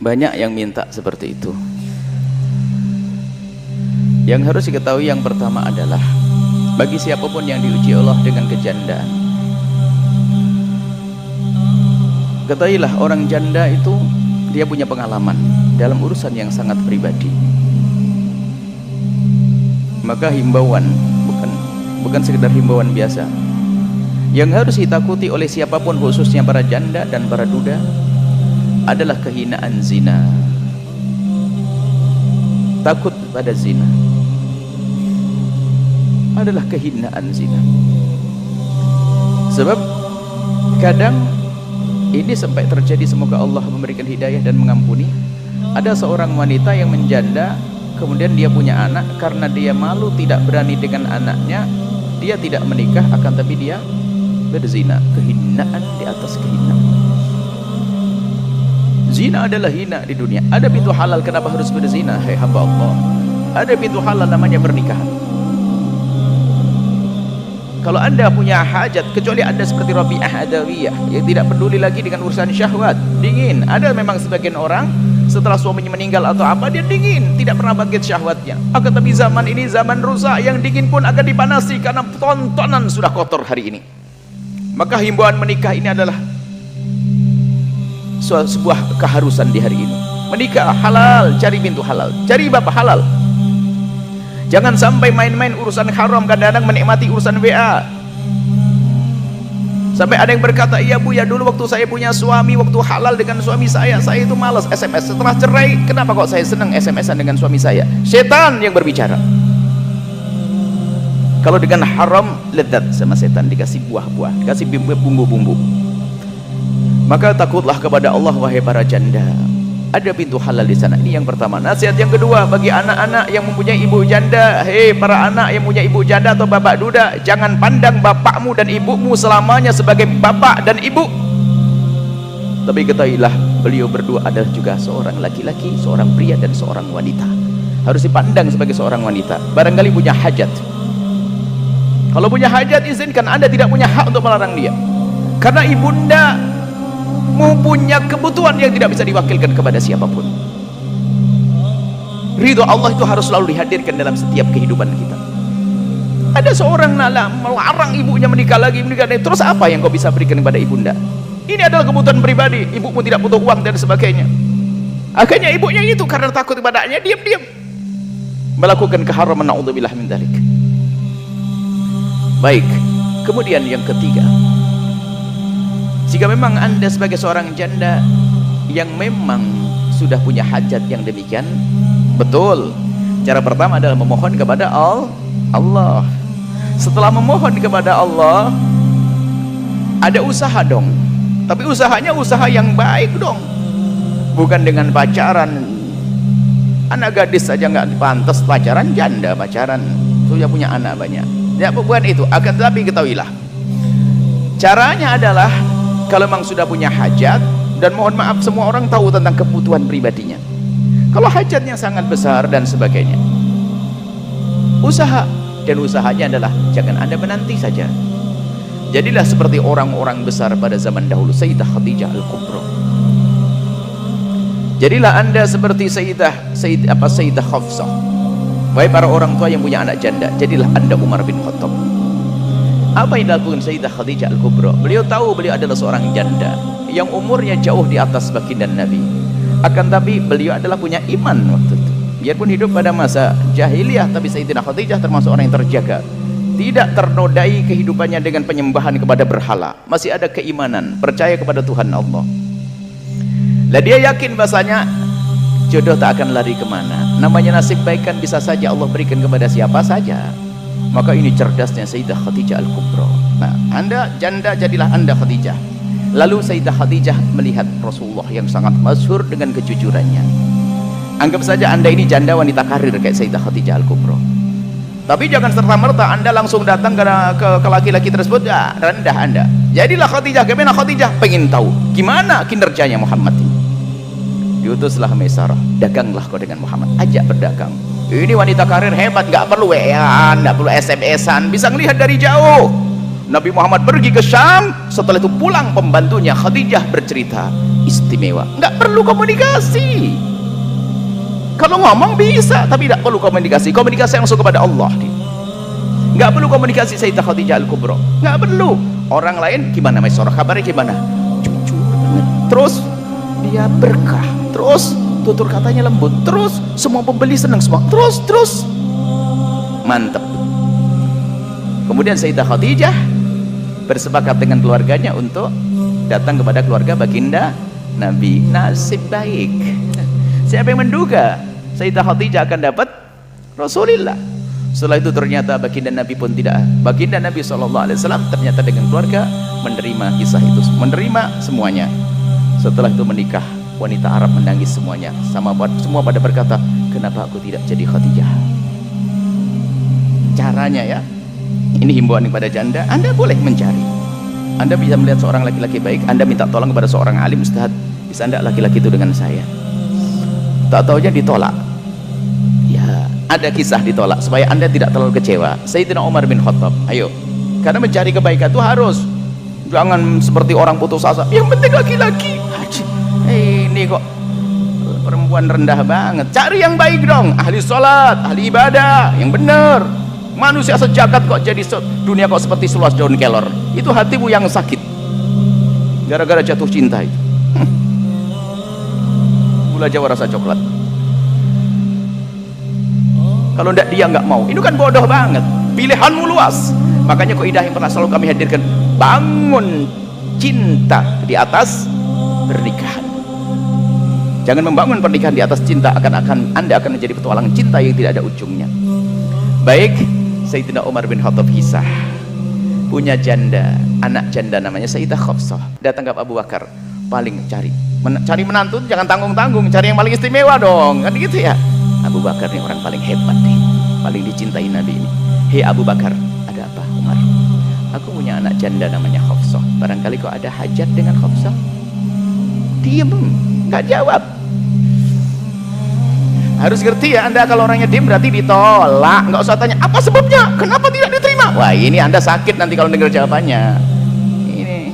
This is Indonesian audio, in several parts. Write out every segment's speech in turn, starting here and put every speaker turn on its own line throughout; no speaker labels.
Banyak yang minta seperti itu. Yang harus diketahui yang pertama adalah bagi siapapun yang diuji Allah dengan kejandaan, ketahuilah orang janda itu dia punya pengalaman dalam urusan yang sangat pribadi. Maka himbauan bukan sekedar himbauan biasa yang harus ditakuti oleh siapapun, khususnya para janda dan para duda, adalah kehinaan zina. Takut pada zina adalah kehinaan zina. Sebab kadang ini sampai terjadi, semoga Allah memberikan hidayah dan mengampuni. Ada seorang wanita yang menjanda, kemudian dia punya anak, karena dia malu tidak berani dengan anaknya, dia tidak menikah, akan tapi dia berzina. Kehinaan di atas kehinaan. Zina adalah hina di dunia. Ada pintu halal, kenapa harus berzina? Hai hamba Allah, ada pintu halal namanya pernikahan. Kalau anda punya hajat, kecuali anda seperti Rabi'ah Adawiyah yang tidak peduli lagi dengan urusan syahwat, dingin. Ada memang sebagian orang setelah suaminya meninggal atau apa, dia dingin, tidak pernah bangkit syahwatnya. Akan tapi zaman ini zaman rusak, yang dingin pun akan dipanasi karena tontonan sudah kotor hari ini. Maka himbauan menikah ini adalah sebuah keharusan di hari ini. Menikah halal, cari pintu halal, cari bapak halal. Jangan sampai main-main urusan haram, kadang-kadang menikmati urusan WA. Sampai ada yang berkata, iya bu ya, dulu waktu saya punya suami, waktu halal dengan suami saya itu malas SMS. Setelah cerai, kenapa kok saya senang SMS-an dengan suami saya? Setan yang berbicara. Kalau dengan haram, lezat sama setan, dikasih buah-buah, dikasih bumbu-bumbu. Maka takutlah kepada Allah wahai para janda. Ada pintu halal di sana. Ini yang pertama. Nasihat yang kedua bagi anak-anak yang mempunyai ibu janda. Hei para anak yang punya ibu janda atau bapak duda, jangan pandang bapakmu dan ibumu selamanya sebagai bapak dan ibu. Tapi ketahuilah, beliau berdua adalah juga seorang laki-laki, seorang pria dan seorang wanita. Harus dipandang sebagai seorang wanita. Barangkali punya hajat. Kalau punya hajat, izinkan. Anda tidak punya hak untuk melarang dia. Karena ibunda mempunyai kebutuhan yang tidak bisa diwakilkan kepada siapapun. Ridho Allah itu harus selalu dihadirkan dalam setiap kehidupan kita. Ada seorang melarang ibunya menikah lagi, terus apa yang kau bisa berikan kepada ibunda? Ini adalah kebutuhan pribadi, ibumu tidak butuh uang dan sebagainya. Akhirnya ibunya itu karena takut kepadanya, diam-diam melakukan keharaman, naudzubillah min dzalik. Baik, kemudian yang ketiga, jika memang anda sebagai seorang janda yang memang sudah punya hajat yang demikian, betul, cara pertama adalah memohon kepada Allah. Setelah memohon kepada Allah, ada usaha dong. Tapi usahanya usaha yang baik dong, bukan dengan pacaran. Anak gadis saja nggak pantas pacaran, janda pacaran sudah punya anak banyak. Ya bukan itu. Akan tetapi ketahuilah, caranya adalah kalau memang sudah punya hajat, dan mohon maaf semua orang tahu tentang kebutuhan pribadinya. Kalau hajatnya sangat besar dan sebagainya, usaha, dan usahanya adalah jangan anda menanti saja. Jadilah seperti orang-orang besar pada zaman dahulu, Sayyidah Khadijah Al-Kubra. Jadilah anda seperti Sayyidah Hafsah. Wahai para orang tua yang punya anak janda, jadilah anda Umar bin Khattab. Apa yang dilakukan Sayyidah Khadijah Al-Kubra? Beliau tahu beliau adalah seorang janda yang umurnya jauh di atas baginda Nabi. Akan tapi beliau adalah punya iman waktu itu. Biarpun hidup pada masa jahiliyah, tapi Sayyidah Khadijah termasuk orang yang terjaga. Tidak ternodai kehidupannya dengan penyembahan kepada berhala. Masih ada keimanan, percaya kepada Tuhan Allah. Lah dia yakin bahasanya jodoh tak akan lari kemana. Namanya nasib baik kan bisa saja Allah berikan kepada siapa saja. Maka ini cerdasnya Sayyidah Khadijah Al-Kubra. Nah, anda janda, jadilah anda Khadijah. Lalu Sayyidah Khadijah melihat Rasulullah yang sangat masyhur dengan kejujurannya. Anggap saja anda ini janda wanita karir kayak Sayyidah Khadijah Al-Kubra. Tapi jangan serta-merta anda langsung datang ke laki-laki tersebut, ya, rendah anda. Jadilah Khadijah. Gimana Khadijah? Pengen tahu gimana kinerjanya Muhammad ini. Diutuslah Maisarah, daganglah kau dengan Muhammad, ajak berdagang. Ini wanita karir hebat, nggak perlu WA-an, nggak perlu SMS-an, bisa melihat dari jauh. Nabi Muhammad pergi ke Syam, setelah itu pulang pembantunya Khadijah bercerita, istimewa. Nggak perlu komunikasi. Kalau ngomong bisa, tapi tidak perlu komunikasi. Komunikasi langsung kepada Allah. Nggak perlu komunikasi Sayyidah Khadijah Al-Kubra. Nggak perlu. Orang lain gimana Maisarah, kabarnya gimana? Jujur banget. Terus dia berkah. Terus tutur katanya lembut. Terus semua pembeli senang semua. Terus mantap. Kemudian Sayyidah Khadijah bersepakat dengan keluarganya untuk datang kepada keluarga baginda Nabi. Nasib baik. Siapa yang menduga Sayyidah Khadijah akan dapat Rasulullah? Setelah itu ternyata baginda Nabi pun tidak. Baginda Nabi SAW ternyata dengan keluarga menerima kisah itu, menerima semuanya. Setelah itu menikah. Wanita Arab menangis semuanya. Semua pada berkata, kenapa aku tidak jadi Khadijah? Caranya ya, ini himbauan kepada janda. Anda boleh mencari. Anda bisa melihat seorang laki-laki baik, Anda minta tolong kepada seorang alim ustadz, bisa enggak laki-laki itu dengan saya? Tak tahunya ditolak. Ya, ada kisah ditolak supaya Anda tidak terlalu kecewa. Sayyidina Umar bin Khattab, ayo, karena mencari kebaikan itu harus, jangan seperti orang putus asa. Yang penting laki-laki. Ini kok perempuan rendah banget. Cari yang baik dong, ahli sholat, ahli ibadah, yang benar. Manusia sejagat kok jadi dunia kok seperti seluas daun kelor. Itu hatimu yang sakit gara-gara jatuh cinta itu. Gula Jawa rasa coklat. Kalau ndak dia nggak mau, ini kan bodoh banget. Pilihanmu luas. Makanya kaidah yang pernah selalu kami hadirkan, bangun cinta di atas pernikahan. Jangan membangun pernikahan di atas cinta, akan Anda akan menjadi petualang cinta yang tidak ada ujungnya. Baik, Sayyidina Umar bin Khattab kisah punya janda, anak janda namanya Sayyidah Khafsah. Datang ke Abu Bakar, paling cari menantu jangan tanggung-tanggung, cari yang paling istimewa dong, kan gitu ya. Abu Bakar nih orang paling hebat nih, paling dicintai Nabi ini. Hei Abu Bakar, ada apa? Umar, aku punya anak janda namanya Khafsah, barangkali kau ada hajat dengan Khafsah? Diem, nggak jawab. Harus ngerti ya Anda, kalau orangnya diem berarti ditolak. Nggak usah tanya apa sebabnya, kenapa tidak diterima. Wah, ini Anda sakit nanti kalau dengar jawabannya. Ini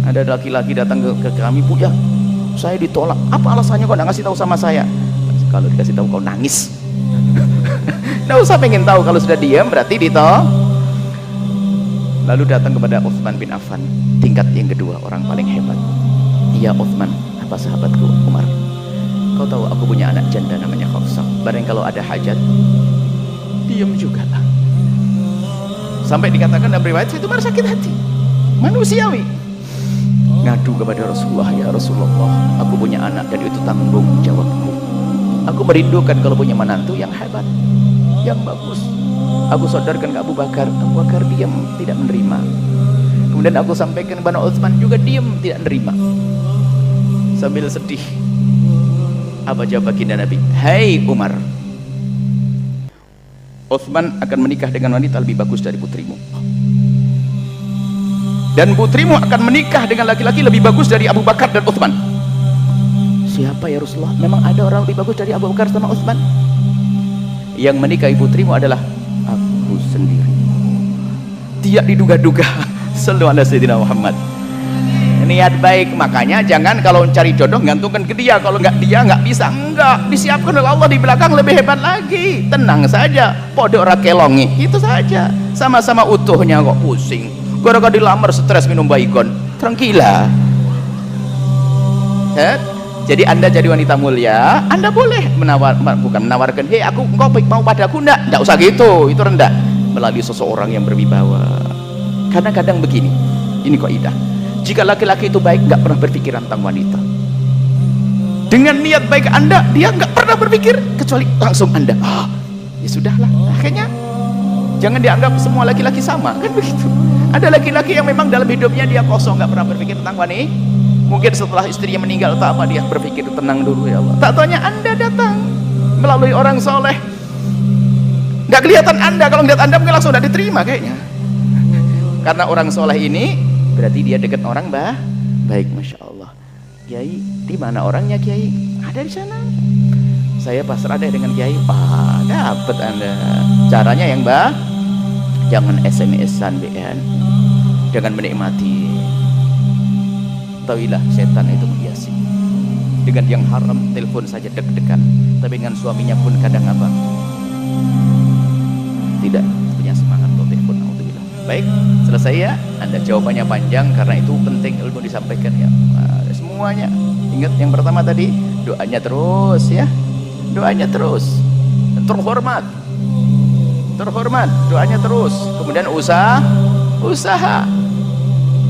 ada laki-laki datang ke kami, Bu, ya saya ditolak, apa alasannya kok nggak ngasih tahu sama saya? Kalau dikasih tahu kau nangis. Nggak usah pengen tahu, kalau sudah diam berarti ditolak. Lalu datang kepada Utsman bin Affan, tingkat yang kedua, orang paling hebat. Iya Utsman, apa sahabatku Umar, kau tahu aku punya anak janda namanya Khafsah, barang kalau ada hajat. Diam juga lah. Sampai dikatakan dalam riwayat itu Umar sakit hati, manusiawi, ngadu kepada Rasulullah, ya Rasulullah, aku punya anak dan itu tanggung jawabku. Aku merindukan kalau punya menantu yang hebat, yang bagus. Aku sadarkan ke Abu Bakar. Abu Bakar diam, tidak menerima. Kemudian aku sampaikan kepada Utsman, juga diam, tidak menerima. Sambil sedih, apa jawab baginda Nabi? Hai Umar, Utsman akan menikah dengan wanita lebih bagus dari putrimu, dan putrimu akan menikah dengan laki-laki lebih bagus dari Abu Bakar dan Utsman. Siapa ya Rasulullah? Memang ada orang lebih bagus dari Abu Bakar sama Utsman? Yang menikahi putrimu adalah aku sendiri. Tidak diduga-duga. Sallu ala Sayyidina Muhammad. Niat baik, makanya jangan kalau cari jodoh gantungkan ke dia. Kalau nggak dia nggak bisa, enggak, disiapkan oleh Allah di belakang lebih hebat lagi. Tenang saja, podo ora kelongi, itu saja. Sama-sama utuhnya kok pusing. Gara-gara dilamar stres minum baygon. Tranquila. Jadi Anda jadi wanita mulia, Anda boleh bukan menawarkan, hei aku, engkau mau padaku, enggak usah gitu, itu rendah. Melalui seseorang yang berwibawa. Kadang-kadang begini, ini kaidah, jika laki-laki itu baik, nggak pernah berpikir tentang wanita. Dengan niat baik Anda, dia nggak pernah berpikir, kecuali langsung Anda, ya sudahlah. Akhirnya jangan dianggap semua laki-laki sama, kan begitu. Ada laki-laki yang memang dalam hidupnya dia kosong, nggak pernah berpikir tentang wanita. Mungkin setelah istrinya meninggal atau apa, dia berpikir tenang dulu ya Allah. Tak taunya Anda datang melalui orang soleh. Nggak kelihatan Anda, kalau ngeliat Anda mungkin langsung udah diterima kayaknya. Karena orang soleh ini berarti dia dekat orang baik, masya Allah. Kiai, di mana orangnya Kiai? Ada di sana. Saya pasrah deh dengan Kiai. Dapat Anda. Caranya yang jangan SMS-an BN. Jangan menikmati ketahuilah setan itu menghiasi. Dengan yang haram telepon saja deg-degan, tapi dengan suaminya pun kadang apa? Tidak punya semangat untuk telepon. Alhamdulillah. Baik, selesai ya. Anda jawabannya panjang karena itu penting ilmu disampaikan ya. Nah, semuanya. Ingat yang pertama tadi, doanya terus ya. Doanya terus. Terhormat. Terhormat, doanya terus. Kemudian usaha.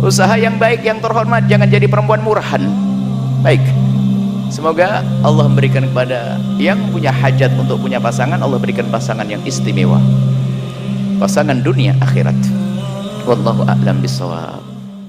Usaha yang baik, yang terhormat, jangan jadi perempuan murahan. Baik. Semoga Allah memberikan kepada yang punya hajat untuk punya pasangan, Allah berikan pasangan yang istimewa. Pasangan dunia akhirat. Wallahu a'lam bishawab.